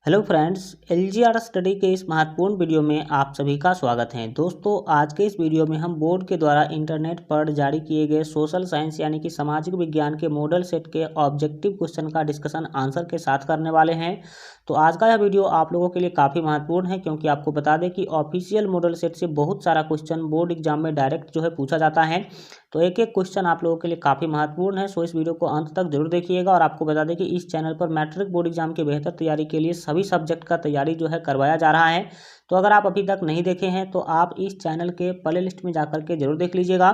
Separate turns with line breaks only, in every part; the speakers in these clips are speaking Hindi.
हेलो फ्रेंड्स, एलजीआर स्टडी के इस महत्वपूर्ण वीडियो में आप सभी का स्वागत है। दोस्तों, आज के इस वीडियो में हम बोर्ड के द्वारा इंटरनेट पर जारी किए गए सोशल साइंस यानी कि सामाजिक विज्ञान के मॉडल सेट के ऑब्जेक्टिव क्वेश्चन का डिस्कशन आंसर के साथ करने वाले हैं। तो आज का यह वीडियो आप लोगों के लिए काफ़ी महत्वपूर्ण है, क्योंकि आपको बता दें कि ऑफिशियल मॉडल सेट से बहुत सारा क्वेश्चन बोर्ड एग्जाम में डायरेक्ट जो है पूछा जाता है। तो एक एक क्वेश्चन आप लोगों के लिए काफ़ी महत्वपूर्ण है। सो इस वीडियो को अंत तक जरूर देखिएगा। और आपको बता दें कि इस चैनल पर मैट्रिक बोर्ड एग्जाम की बेहतर तैयारी के लिए सभी सब्जेक्ट का तैयारी जो है करवाया जा रहा है। तो अगर आप अभी तक नहीं देखे हैं तो आप इस चैनल के प्ले लिस्ट में जाकर के जरूर देख लीजिएगा।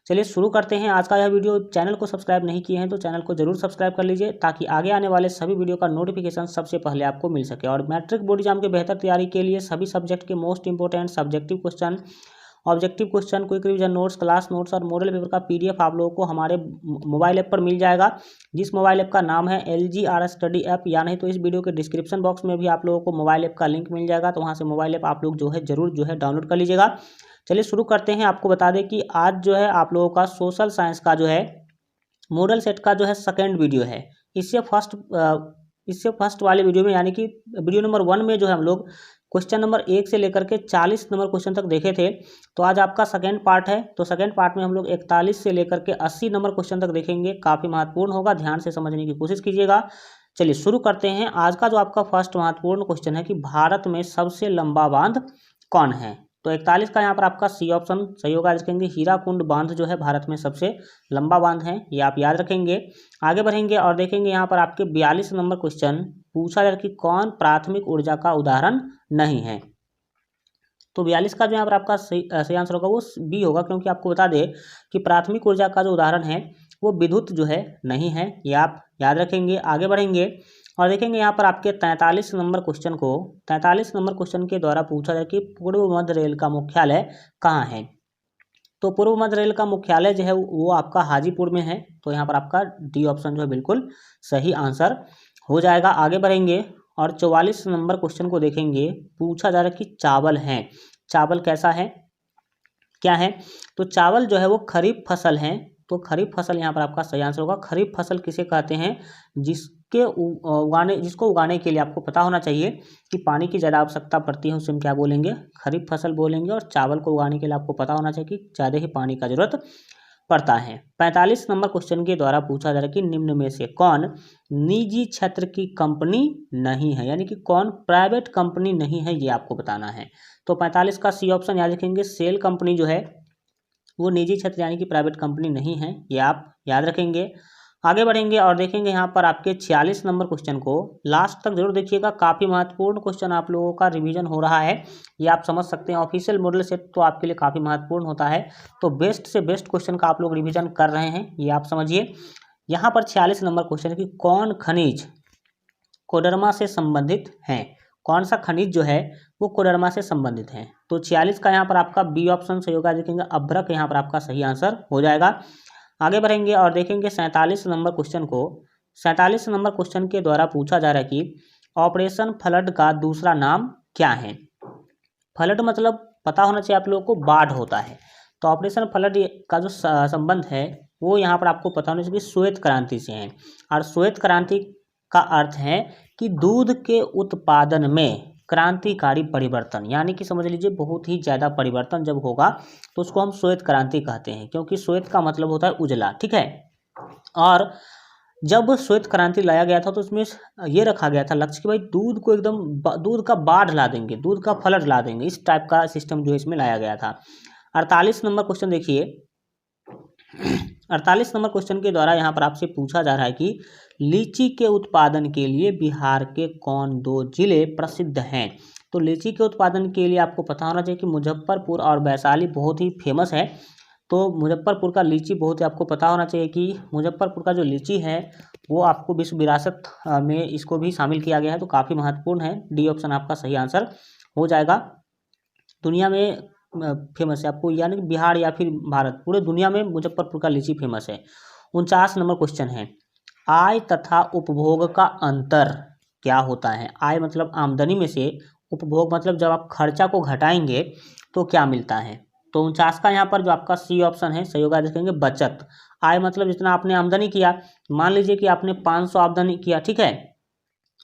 चलिए शुरू करते हैं आज का यह वीडियो। चैनल को सब्सक्राइब नहीं किए हैं तो चैनल को जरूर सब्सक्राइब कर लीजिए, ताकि आगे आने वाले सभी वीडियो का नोटिफिकेशन सबसे पहले आपको मिल सके। और मैट्रिक बोर्ड एग्जाम के बेहतर तैयारी के लिए सभी सब्जेक्ट के most important subjective question, objective question, quick revision notes, class notes और मॉडल पेपर का पीडीएफ आप लोगों को हमारे मोबाइल ऐप पर मिल जाएगा, जिस मोबाइल ऐप का नाम है एलजीआर स्टडी ऐप। या नहीं तो इस वीडियो के डिस्क्रिप्शन बॉक्स में भी आप लोगों को मोबाइल ऐप का लिंक मिल जाएगा, तो वहाँ से मोबाइल ऐप आप लोग जो है जरूर जो है डाउनलोड कर लीजिएगा। चलिए शुरू करते हैं। आपको बता दें कि आज जो है आप लोगों का सोशल साइंस का जो है मॉडल सेट का जो है सेकेंड वीडियो है। इससे फर्स्ट वाले वीडियो में यानी कि वीडियो नंबर 1 में जो है हम लोग क्वेश्चन नंबर 1 से लेकर के 40 नंबर क्वेश्चन तक देखे थे। तो आज आपका सेकेंड पार्ट है। तो सेकेंड पार्ट में हम लोग 41 से लेकर के 80 नंबर क्वेश्चन तक देखेंगे। काफ़ी महत्वपूर्ण होगा, ध्यान से समझने की कोशिश कीजिएगा। चलिए शुरू करते हैं। आज का जो आपका फर्स्ट महत्वपूर्ण क्वेश्चन है कि भारत में सबसे लंबा बांध कौन है। तो 41 का यहाँ पर आपका सी ऑप्शन सही होगा। रखेंगे हीराकुंड बांध जो है भारत में सबसे लंबा बांध है, ये आप याद रखेंगे। आगे बढ़ेंगे और देखेंगे यहाँ पर आपके 42 नंबर क्वेश्चन पूछा जाए कि कौन प्राथमिक ऊर्जा का उदाहरण नहीं है। तो 42 का जो यहाँ पर आपका सही आंसर होगा वो बी होगा, क्योंकि आपको बता दें कि प्राथमिक ऊर्जा का जो उदाहरण है वो विद्युत जो है नहीं है, ये आप याद रखेंगे। आगे बढ़ेंगे और देखेंगे यहाँ पर आपके 43 नंबर क्वेश्चन के द्वारा पूछा जाए कि पूर्व मध्य रेल का मुख्यालय कहाँ है। तो पूर्व मध्य रेल का मुख्यालय जो है वो आपका हाजीपुर में है। तो यहाँ पर आपका डी ऑप्शन जो है बिल्कुल सही आंसर हो जाएगा। आगे बढ़ेंगे और 44 नंबर क्वेश्चन को देखेंगे। पूछा जा रहा है कि चावल है, चावल कैसा है, क्या है। तो चावल जो है वो खरीफ फसल है। तो खरीफ फसल यहाँ पर आपका सही आंसर होगा। खरीफ फसल किसे कहते हैं, जिसको उगाने के लिए आपको पता होना चाहिए कि पानी की ज़्यादा आवश्यकता पड़ती है, उसे हम क्या बोलेंगे, खरीफ फसल बोलेंगे। और चावल को उगाने के लिए आपको पता होना चाहिए कि ज़्यादा ही पानी का जरूरत पड़ता है। 45 नंबर क्वेश्चन के द्वारा पूछा जा रहा है कि निम्न में से कौन निजी क्षेत्र की कंपनी नहीं है, यानी कि कौन प्राइवेट कंपनी नहीं है, ये आपको बताना है। तो 45 का सी ऑप्शन याद रखेंगे। सेल कंपनी जो है वो निजी क्षेत्र यानी कि प्राइवेट कंपनी नहीं है, ये आप याद रखेंगे। आगे बढ़ेंगे और देखेंगे यहाँ पर आपके 46 नंबर क्वेश्चन को लास्ट तक जरूर देखिएगा। काफ़ी महत्वपूर्ण क्वेश्चन आप लोगों का रिवीजन हो रहा है, ये आप समझ सकते हैं। ऑफिशियल मॉडल सेट तो आपके लिए काफ़ी महत्वपूर्ण होता है, तो बेस्ट से बेस्ट क्वेश्चन का आप लोग रिवीजन कर रहे हैं, ये आप समझिए। यहाँ पर 46 नंबर क्वेश्चन है कि कौन खनिज कोडरमा से संबंधित है। कौन सा खनिज जो है वो कोडरमा से संबंधित है। तो 46 का यहाँ पर आपका बी ऑप्शन सही होगा। देखेंगे अभ्रक यहाँ पर आपका सही आंसर हो जाएगा। आगे बढ़ेंगे और देखेंगे 47 नंबर क्वेश्चन को। 47 नंबर क्वेश्चन के द्वारा पूछा जा रहा है कि ऑपरेशन फ्लड का दूसरा नाम क्या है। फ्लड मतलब पता होना चाहिए आप लोगों को, बाढ़ होता है। तो ऑपरेशन फ्लड का जो संबंध है वो यहाँ पर आपको पता होना चाहिए कि श्वेत क्रांति से है। और श्वेत क्रांति का अर्थ है कि दूध के उत्पादन में क्रांतिकारी परिवर्तन, यानी कि समझ लीजिए बहुत ही ज़्यादा परिवर्तन जब होगा तो उसको हम श्वेत क्रांति कहते हैं, क्योंकि श्वेत का मतलब होता है उजला, ठीक है। और जब श्वेत क्रांति लाया गया था तो उसमें ये रखा गया था लक्ष्य कि भाई दूध को एकदम दूध का बाढ़ ला देंगे, दूध का फ्लड ला देंगे, इस टाइप का सिस्टम जो है इसमें लाया गया था। 48 नंबर क्वेश्चन देखिए। 48 नंबर क्वेश्चन के द्वारा यहाँ पर आपसे पूछा जा रहा है कि लीची के उत्पादन के लिए बिहार के कौन दो जिले प्रसिद्ध हैं। तो लीची के उत्पादन के लिए आपको पता होना चाहिए कि मुजफ्फरपुर और वैशाली बहुत ही फेमस है। तो मुजफ्फरपुर का लीची बहुत ही आपको पता होना चाहिए कि मुजफ्फरपुर का जो लीची है वो आपको विश्व विरासत में इसको भी शामिल किया गया है, तो काफ़ी महत्वपूर्ण है। डी ऑप्शन आपका सही आंसर हो जाएगा। दुनिया में फेमस है आपको, यानी कि बिहार या फिर भारत, पूरे दुनिया में मुजफ्फरपुर का लीची फेमस है। 49 नंबर क्वेश्चन है, आय तथा उपभोग का अंतर क्या होता है। आय मतलब आमदनी में से, उपभोग मतलब जब आप खर्चा को घटाएंगे तो क्या मिलता है। तो 49 का यहाँ पर जो आपका सी ऑप्शन है सही होगा। देखेंगे बचत। आय मतलब जितना आपने आमदनी किया, मान लीजिए कि आपने 500 आमदनी किया, ठीक है,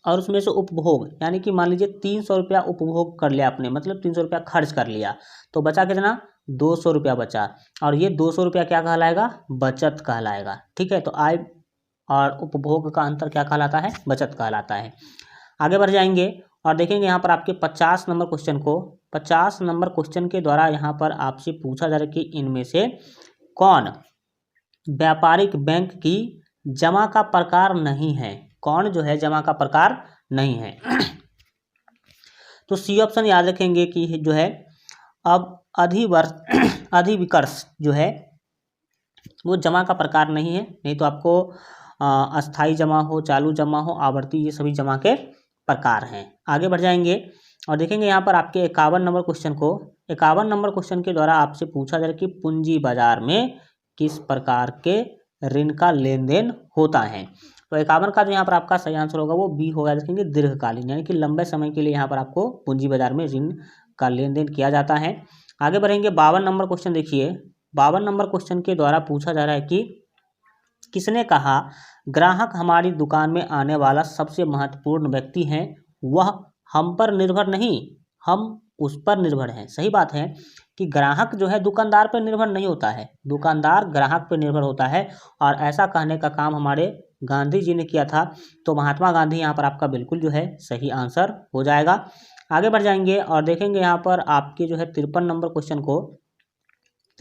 और उसमें से उपभोग यानी कि मान लीजिए 300 रुपया उपभोग कर लिया आपने, मतलब 300 रुपया खर्च कर लिया, तो बचा कितना, 200 रुपया बचा। और ये 200 रुपया क्या कहलाएगा, बचत कहलाएगा। ठीक है, तो आय और उपभोग का अंतर क्या कहलाता है, बचत कहलाता है। आगे बढ़ जाएंगे और देखेंगे यहाँ पर आपके 50 नंबर क्वेश्चन को। 50 नंबर क्वेश्चन के द्वारा यहाँ पर आपसे पूछा जा रहा है कि इनमें से कौन व्यापारिक बैंक की जमा का प्रकार नहीं है, कौन जो है जमा का प्रकार नहीं है। तो सी ऑप्शन याद रखेंगे कि जो है अब अधिविकर्ष जो है वो जमा का प्रकार नहीं है, नहीं तो आपको अस्थाई जमा हो, चालू जमा हो, आवर्ती, ये सभी जमा के प्रकार हैं। आगे बढ़ जाएंगे और देखेंगे यहाँ पर आपके 51 नंबर क्वेश्चन को। 51 नंबर क्वेश्चन के द्वारा आपसे पूछा जा रहा है कि पूंजी बाजार में किस प्रकार के ऋण का लेन देन होता है। तो 51 का जो यहाँ पर आपका सही आंसर होगा वो बी होगा, देखेंगे दीर्घकालीन, यानी कि लंबे समय के लिए यहाँ पर आपको पूंजी बाजार में ऋण का लेन देन किया जाता है। आगे बढ़ेंगे 52 नंबर क्वेश्चन देखिए। 52 नंबर क्वेश्चन के द्वारा पूछा जा रहा है कि किसने कहा ग्राहक हमारी दुकान में आने वाला सबसे महत्वपूर्ण व्यक्ति है, वह हम पर निर्भर नहीं, हम उस पर निर्भर हैं। सही बात है कि ग्राहक जो है दुकानदार पर निर्भर नहीं होता है, दुकानदार ग्राहक पर निर्भर होता है। और ऐसा कहने का काम हमारे गांधी जी ने किया था, तो महात्मा गांधी यहाँ पर आपका बिल्कुल जो है सही आंसर हो जाएगा। आगे बढ़ जाएंगे और देखेंगे यहाँ पर आपके जो है 53 नंबर क्वेश्चन को।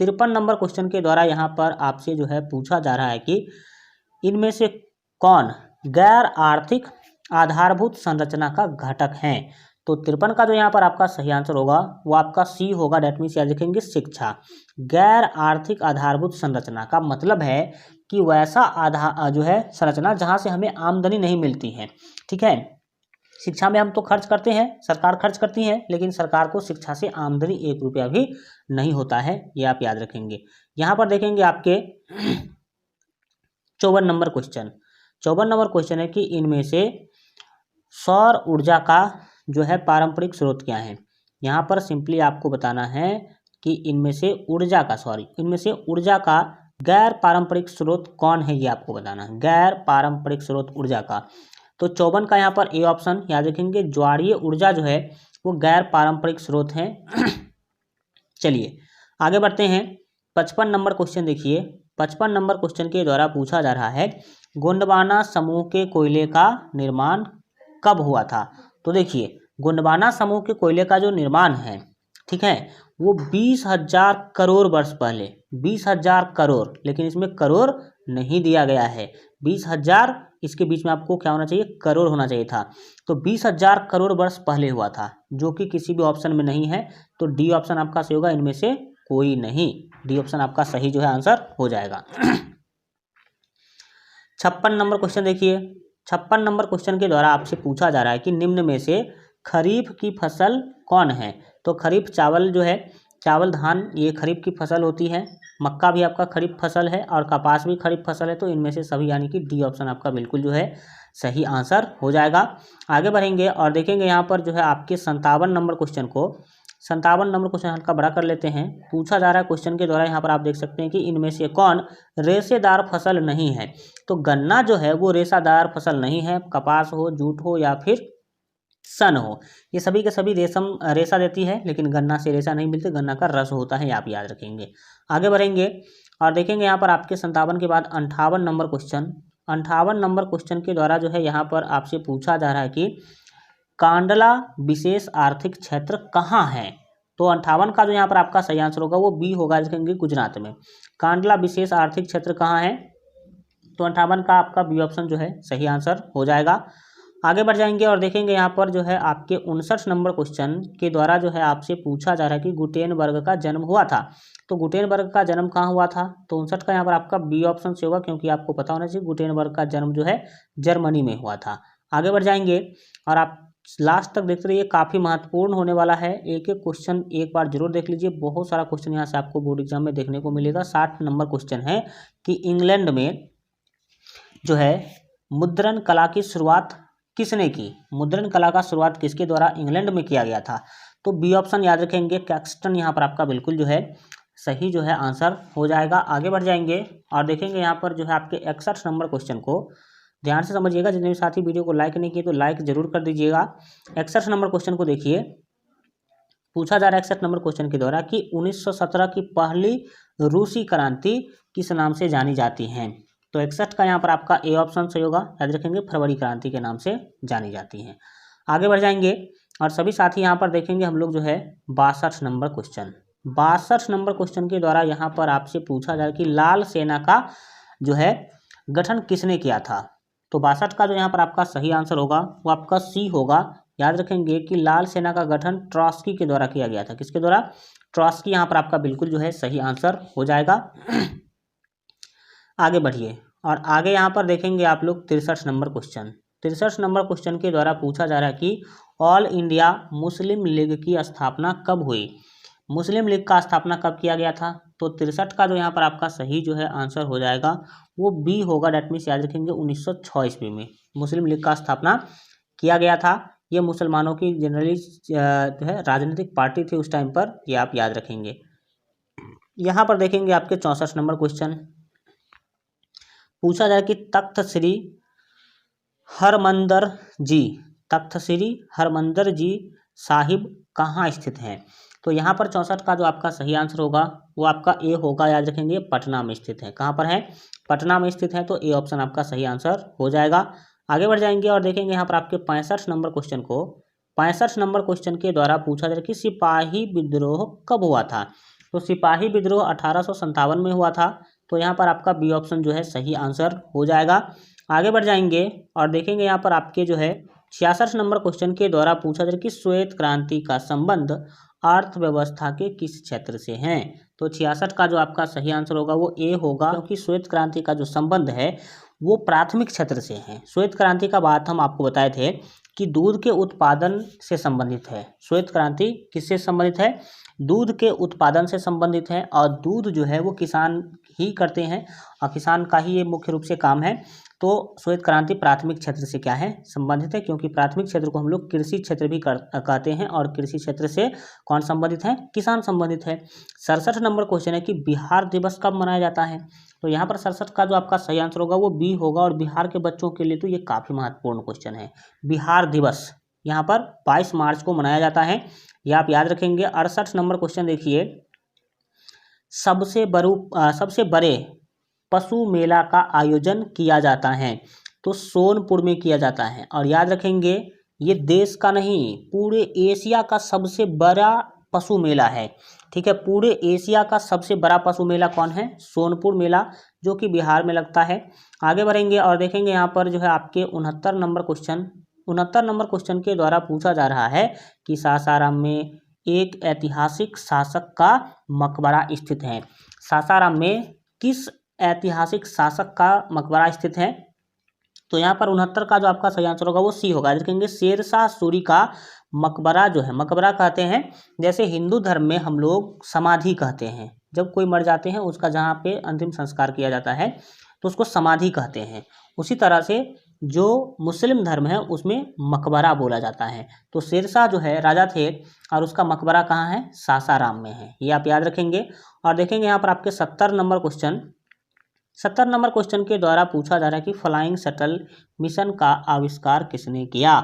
53 नंबर क्वेश्चन के द्वारा यहाँ पर आपसे जो है पूछा जा रहा है कि इनमें से कौन गैर आर्थिक आधारभूत संरचना का घटक है। तो 53 का जो यहाँ पर आपका सही आंसर होगा वो आपका सी होगा, डेट मीन्स याद रखेंगे शिक्षा। गैर आर्थिक आधारभूत संरचना का मतलब है कि वैसा आधार जो है संरचना जहाँ से हमें आमदनी नहीं मिलती है। ठीक है, शिक्षा में हम तो खर्च करते हैं, सरकार खर्च करती है, लेकिन सरकार को शिक्षा से आमदनी 1 रुपया भी नहीं होता है, ये आप याद रखेंगे। यहाँ पर देखेंगे आपके 54 नंबर क्वेश्चन। 54 नंबर क्वेश्चन है कि इनमें से सौर ऊर्जा का जो है पारंपरिक स्रोत क्या है। यहाँ पर सिंपली आपको बताना है कि इनमें से ऊर्जा का गैर पारंपरिक स्रोत कौन है, ये आपको बताना है, गैर पारंपरिक स्रोत ऊर्जा का। तो 54 का यहाँ पर ए ऑप्शन याद रखेंगे, ज्वारीय ऊर्जा जो है वो गैर पारंपरिक स्रोत है। चलिए आगे बढ़ते हैं। 55 नंबर क्वेश्चन देखिए। 55 नंबर क्वेश्चन के द्वारा पूछा जा रहा है गोंडवाना समूह के कोयले का निर्माण कब हुआ था। तो देखिए गोंडवाना समूह के कोयले का जो निर्माण है, ठीक है, वो 20,000 करोड़ वर्ष पहले, 20,000 करोड़, लेकिन इसमें करोड़ नहीं दिया गया है, 20,000 इसके बीच में आपको क्या होना चाहिए, करोड़ होना चाहिए था। तो 20,000 करोड़ वर्ष पहले हुआ था, जो कि किसी भी ऑप्शन में नहीं है। तो डी ऑप्शन आपका सही होगा, इनमें से कोई नहीं, डी ऑप्शन आपका सही जो है आंसर हो जाएगा। 56 नंबर क्वेश्चन देखिए। 56 नंबर क्वेश्चन के द्वारा आपसे पूछा जा रहा है कि निम्न में से खरीफ की फसल कौन है। तो खरीफ चावल जो है, चावल धान ये खरीफ की फसल होती है, मक्का भी आपका खरीफ फसल है और कपास भी खरीफ फसल है। तो इनमें से सभी यानी कि डी ऑप्शन आपका बिल्कुल जो है सही आंसर हो जाएगा। आगे बढ़ेंगे और देखेंगे यहाँ पर जो है आपके 57 नंबर क्वेश्चन को। 57 नंबर क्वेश्चन हल्का बड़ा कर लेते हैं। पूछा जा रहा है क्वेश्चन के द्वारा यहाँ पर आप देख सकते हैं कि इनमें से कौन रेशेदार फसल नहीं है। तो गन्ना जो है वो रेशेदार फसल नहीं है, कपास हो, जूट हो या फिर सन हो, ये सभी के सभी रेशा देती है, लेकिन गन्ना से रेशा नहीं मिलती, गन्ना का रस होता है, ये आप याद रखेंगे। आगे बढ़ेंगे और देखेंगे यहाँ पर आपके 57 के बाद 58 नंबर क्वेश्चन। 58 नंबर क्वेश्चन के द्वारा जो है यहाँ पर आपसे पूछा जा रहा है कि कांडला विशेष आर्थिक क्षेत्र कहाँ है। तो 58 का जो यहाँ पर आपका सही आंसर होगा वो बी होगा, देखेंगे गुजरात में। कांडला विशेष आर्थिक क्षेत्र कहाँ है, तो 58 का आपका बी ऑप्शन जो है सही आंसर हो जाएगा। आगे बढ़ जाएंगे और देखेंगे यहाँ पर जो है आपके 59 नंबर क्वेश्चन के द्वारा जो है आपसे पूछा जा रहा है कि गुटेनबर्ग का जन्म हुआ था। तो गुटेनबर्ग का जन्म कहाँ हुआ था, तो 59 का यहाँ पर आपका बी ऑप्शन से होगा, क्योंकि आपको पता होना चाहिए गुटेनबर्ग का जन्म जो है जर्मनी में हुआ था। आगे बढ़ जाएंगे और आप लास्ट तक देखते रहिए, काफ़ी महत्वपूर्ण होने वाला है। एक एक क्वेश्चन एक बार जरूर देख लीजिए, बहुत सारा क्वेश्चन यहाँ से आपको बोर्ड एग्जाम में देखने को मिलेगा। 60 नंबर क्वेश्चन है कि इंग्लैंड में जो है मुद्रण कला की शुरुआत किसने की। मुद्रण कला का शुरुआत किसके द्वारा इंग्लैंड में किया गया था। तो बी ऑप्शन याद रखेंगे, कैक्सटन यहाँ पर आपका बिल्कुल जो है सही जो है आंसर हो जाएगा। आगे बढ़ जाएंगे और देखेंगे यहाँ पर जो है आपके 61 नंबर क्वेश्चन को। ध्यान से समझिएगा। जितने भी साथी वीडियो को लाइक नहीं किए तो लाइक जरूर कर दीजिएगा। 61 नंबर क्वेश्चन को देखिए, पूछा जा रहा है 61 नंबर क्वेश्चन के द्वारा कि 1917 की पहली रूसी क्रांति किस नाम से जानी जाती है। तो 61 का यहाँ पर आपका ए ऑप्शन सही होगा, याद रखेंगे फरवरी क्रांति के नाम से जानी जाती है। आगे बढ़ जाएंगे और सभी साथी यहाँ पर देखेंगे हम लोग जो है 62 नंबर क्वेश्चन। 62 नंबर क्वेश्चन के द्वारा यहाँ पर आपसे पूछा जाए कि लाल सेना का जो है गठन किसने किया था। तो 62 का जो यहाँ पर आपका सही आंसर होगा वो आपका सी होगा। याद रखेंगे कि लाल सेना का गठन ट्रॉट्स्की के द्वारा किया गया था। किसके द्वारा? ट्रॉट्स्की यहाँ पर आपका बिल्कुल जो है सही आंसर हो जाएगा। आगे बढ़िए और आगे यहाँ पर देखेंगे आप लोग 63 नंबर क्वेश्चन। 63 नंबर क्वेश्चन के द्वारा पूछा जा रहा है कि ऑल इंडिया मुस्लिम लीग की स्थापना कब हुई। मुस्लिम लीग का स्थापना कब किया गया था। तो 63 का जो यहाँ पर आपका सही जो है आंसर हो जाएगा वो बी होगा। डेट मीन्स याद रखेंगे 1906 ईस्वी में मुस्लिम लीग का स्थापना किया गया था। ये मुसलमानों की जनरली जो है राजनीतिक पार्टी थी उस टाइम पर, ये आप याद रखेंगे। यहाँ पर देखेंगे आपके 64 नंबर क्वेश्चन। पूछा जाए कि तख्त श्री हरमंदर जी साहिब कहाँ स्थित हैं। तो यहाँ पर 64 का जो आपका सही आंसर होगा वो आपका ए होगा। याद रखेंगे पटना में स्थित है। कहाँ पर है? पटना में स्थित है। तो ए ऑप्शन आपका सही आंसर हो जाएगा। आगे बढ़ जाएंगे और देखेंगे यहाँ पर आपके 65 नंबर क्वेश्चन को। 65 नंबर क्वेश्चन के द्वारा पूछा जाए कि सिपाही विद्रोह कब हुआ था। तो सिपाही विद्रोह 1857 में हुआ था। तो यहाँ पर आपका बी ऑप्शन जो है सही आंसर हो जाएगा। आगे बढ़ जाएंगे और देखेंगे यहाँ पर आपके जो है 66 नंबर क्वेश्चन के द्वारा पूछा जाए कि श्वेत क्रांति का संबंध अर्थव्यवस्था के किस क्षेत्र से है। तो 66 का जो आपका सही आंसर होगा वो ए होगा, क्योंकि श्वेत क्रांति का जो संबंध है वो प्राथमिक क्षेत्र से है। श्वेत क्रांति का बात हम आपको बताए थे कि दूध के उत्पादन से संबंधित है। श्वेत क्रांति किससे संबंधित है? दूध के उत्पादन से संबंधित है और दूध जो है वो किसान ही करते हैं और किसान का ही ये मुख्य रूप से काम है। तो श्वेत क्रांति प्राथमिक क्षेत्र से क्या है? संबंधित है, क्योंकि प्राथमिक क्षेत्र को हम लोग कृषि क्षेत्र भी कहते हैं और कृषि क्षेत्र से कौन संबंधित है? किसान संबंधित है। 67 नंबर क्वेश्चन है कि बिहार दिवस कब मनाया जाता है। तो यहाँ पर 67 का जो आपका सही आंसर होगा वो बी होगा और बिहार के बच्चों के लिए तो ये काफ़ी महत्वपूर्ण क्वेश्चन है। बिहार दिवस यहाँ पर 22 मार्च को मनाया जाता है, ये आप याद रखेंगे। 68 नंबर क्वेश्चन देखिए, सबसे बड़े पशु मेला का आयोजन किया जाता है। तो सोनपुर में किया जाता है और याद रखेंगे ये देश का नहीं पूरे एशिया का सबसे बड़ा पशु मेला है। ठीक है, पूरे एशिया का सबसे बड़ा पशु मेला कौन है? सोनपुर मेला, जो कि बिहार में लगता है। आगे बढ़ेंगे और देखेंगे यहाँ पर जो है आपके 69 नंबर क्वेश्चन के द्वारा पूछा जा रहा है कि सासाराम में एक ऐतिहासिक शासक का मकबरा स्थित है। सासाराम में किस ऐतिहासिक शासक का मकबरा स्थित है? तो यहाँ पर 69 का जो आपका सही आंसर होगा वो सी होगा। देखेंगे शेरशाह सूरी का मकबरा जो है, मकबरा कहते हैं जैसे हिंदू धर्म में हम लोग समाधि कहते हैं। जब कोई मर जाते हैं उसका जहाँ पे अंतिम संस्कार किया जाता है तो उसको समाधि कहते हैं। उसी तरह से जो मुस्लिम धर्म है उसमें मकबरा बोला जाता है। तो शेरशाह जो है राजा थे और उसका मकबरा कहाँ है? सासाराम में है, ये आप याद रखेंगे। और देखेंगे यहाँ पर आपके 70 नंबर क्वेश्चन के द्वारा पूछा जा रहा है कि फ्लाइंग शटल मिशन का आविष्कार किसने किया।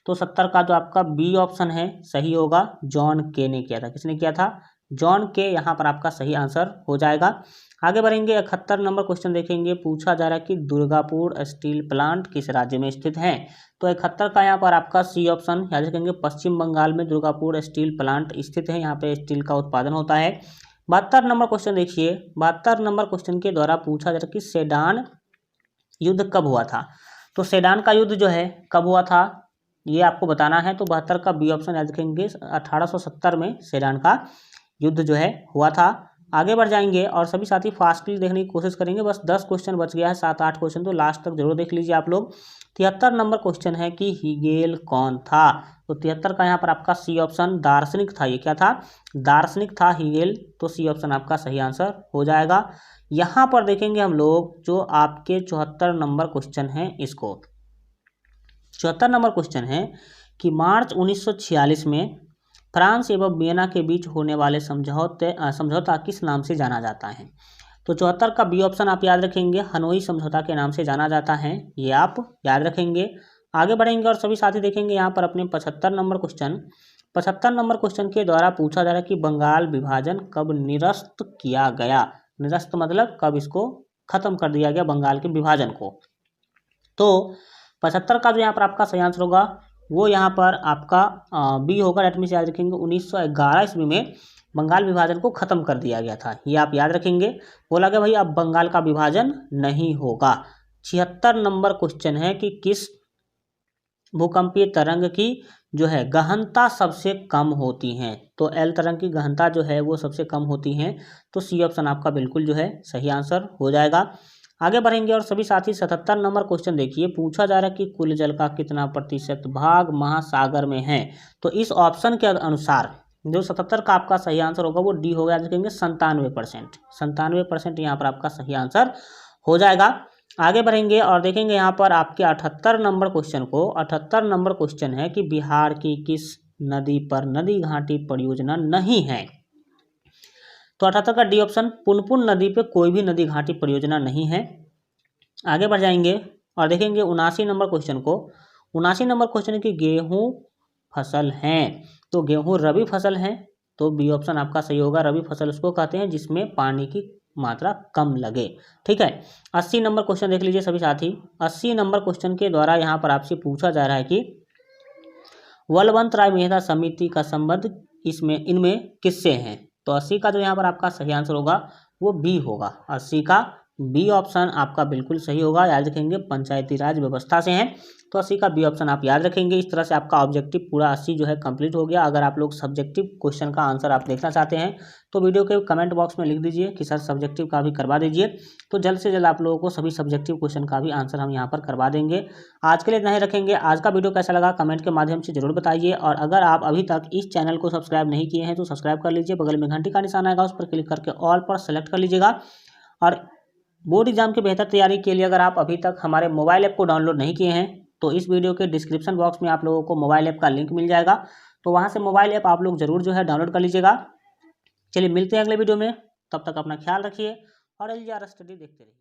तो 70 का जो आपका बी ऑप्शन है सही होगा, जॉन के ने किया था। किसने किया था? जॉन के, यहाँ पर आपका सही आंसर हो जाएगा। आगे बढ़ेंगे 71 नंबर क्वेश्चन देखेंगे। पूछा जा रहा है कि दुर्गापुर स्टील प्लांट किस राज्य में स्थित है। तो 71 का यहाँ पर आपका सी ऑप्शन याद रखेंगे, पश्चिम बंगाल में दुर्गापुर स्टील प्लांट स्थित है, यहाँ पे स्टील का उत्पादन होता है। 72 नंबर क्वेश्चन देखिए, 72 नंबर क्वेश्चन के द्वारा पूछा जा रहा है कि सेडान युद्ध कब हुआ था। तो सेडान का युद्ध जो है कब हुआ था ये आपको बताना है। तो 72 का बी ऑप्शन याद रखेंगे, 1870 में सेडान का युद्ध जो है हुआ था। आगे बढ़ जाएंगे और सभी साथी फास्टली देखने की कोशिश करेंगे। बस 10 क्वेश्चन बच गया है, 7-8 क्वेश्चन, तो लास्ट तक जरूर देख लीजिए आप लोग। 73 नंबर क्वेश्चन है कि हीगेल कौन था। तो 73 का यहाँ पर आपका सी ऑप्शन दार्शनिक था। ये क्या था? दार्शनिक था हीगेल। तो सी ऑप्शन आपका सही आंसर हो जाएगा। यहाँ पर देखेंगे हम लोग जो आपके 74 नंबर क्वेश्चन है, इसको 74 नंबर क्वेश्चन है कि मार्च 1946 में फ्रांस एवं वियना के बीच होने वाले समझौता किस नाम से जाना जाता है। तो 74 का बी ऑप्शन आप याद रखेंगे, हनोई समझौता के नाम से जाना जाता है, ये आप याद रखेंगे। आगे बढ़ेंगे और सभी साथी देखेंगे यहाँ पर अपने 75 नंबर क्वेश्चन। 75 नंबर क्वेश्चन के द्वारा पूछा जा रहा है कि बंगाल विभाजन कब निरस्त किया गया। निरस्त मतलब कब इसको खत्म कर दिया गया बंगाल के विभाजन को। तो 75 का जो यहाँ पर आपका सही आंसर होगा वो यहाँ पर आपका बी होगा। डेट मीन्स याद रखेंगे 1911 ईस्वी में बंगाल विभाजन को खत्म कर दिया गया था, ये आप याद रखेंगे। बोला गया भाई अब बंगाल का विभाजन नहीं होगा। 76 नंबर क्वेश्चन है कि किस भूकंपीय तरंग की जो है गहनता सबसे कम होती है। तो एल तरंग की गहनता जो है वो सबसे कम होती है, तो सी ऑप्शन आपका बिल्कुल जो है सही आंसर हो जाएगा। आगे बढ़ेंगे और सभी साथी 77 नंबर क्वेश्चन देखिए। पूछा जा रहा है कि कुल जल का कितना प्रतिशत भाग महासागर में है। तो इस ऑप्शन के अनुसार जो 77 का आपका सही आंसर होगा वो डी होगा, याद रखेंगे 97%। 97% यहाँ पर आपका सही आंसर हो जाएगा। आगे बढ़ेंगे और देखेंगे यहाँ पर आपके 78 नंबर क्वेश्चन को। 78 नंबर क्वेश्चन है कि बिहार की किस नदी पर नदी घाटी परियोजना नहीं है। तो 78 का डी ऑप्शन, पुनपुन नदी पे कोई भी नदी घाटी परियोजना नहीं है। आगे बढ़ जाएंगे और देखेंगे 79 नंबर क्वेश्चन को। 79 नंबर क्वेश्चन की गेहूं फसल है, तो गेहूं रबी फसल है, तो बी ऑप्शन आपका सही होगा। रबी फसल उसको कहते हैं जिसमें पानी की मात्रा कम लगे, ठीक है। 80 नंबर क्वेश्चन देख लीजिए सभी साथी। 80 नंबर क्वेश्चन के द्वारा यहाँ पर आपसे पूछा जा रहा है कि बलवंत राय मेहता समिति का संबंध इनमें किससे है। तो 80 का जो यहाँ पर आपका सही आंसर होगा वो बी होगा। 80 का बी ऑप्शन आपका बिल्कुल सही होगा, याद रखेंगे पंचायती राज व्यवस्था से हैं, तो 80 का बी ऑप्शन आप याद रखेंगे। इस तरह से आपका ऑब्जेक्टिव पूरा 80 जो है कंप्लीट हो गया। अगर आप लोग सब्जेक्टिव क्वेश्चन का आंसर आप देखना चाहते हैं तो वीडियो के कमेंट बॉक्स में लिख दीजिए कि सर सब्जेक्टिव का भी करवा दीजिए, तो जल्द से जल्द आप लोगों को सभी सब्जेक्टिव क्वेश्चन का भी आंसर हम यहाँ पर करवा देंगे। आज के लिए इतना ही रखेंगे। आज का वीडियो कैसा लगा कमेंट के माध्यम से जरूर बताइए, और अगर आप अभी तक इस चैनल को सब्सक्राइब नहीं किए हैं तो सब्सक्राइब कर लीजिए। बगल में घंटी का निशान आएगा, उस पर क्लिक करके ऑल पर सेलेक्ट कर लीजिएगा। और बोर्ड एग्जाम की बेहतर तैयारी के लिए अगर आप अभी तक हमारे मोबाइल ऐप को डाउनलोड नहीं किए हैं तो इस वीडियो के डिस्क्रिप्शन बॉक्स में आप लोगों को मोबाइल ऐप का लिंक मिल जाएगा, तो वहां से मोबाइल ऐप आप लोग जरूर जो है डाउनलोड कर लीजिएगा। चलिए मिलते हैं अगले वीडियो में, तब तक अपना ख्याल रखिए और LGR स्टडी देखते रहिए।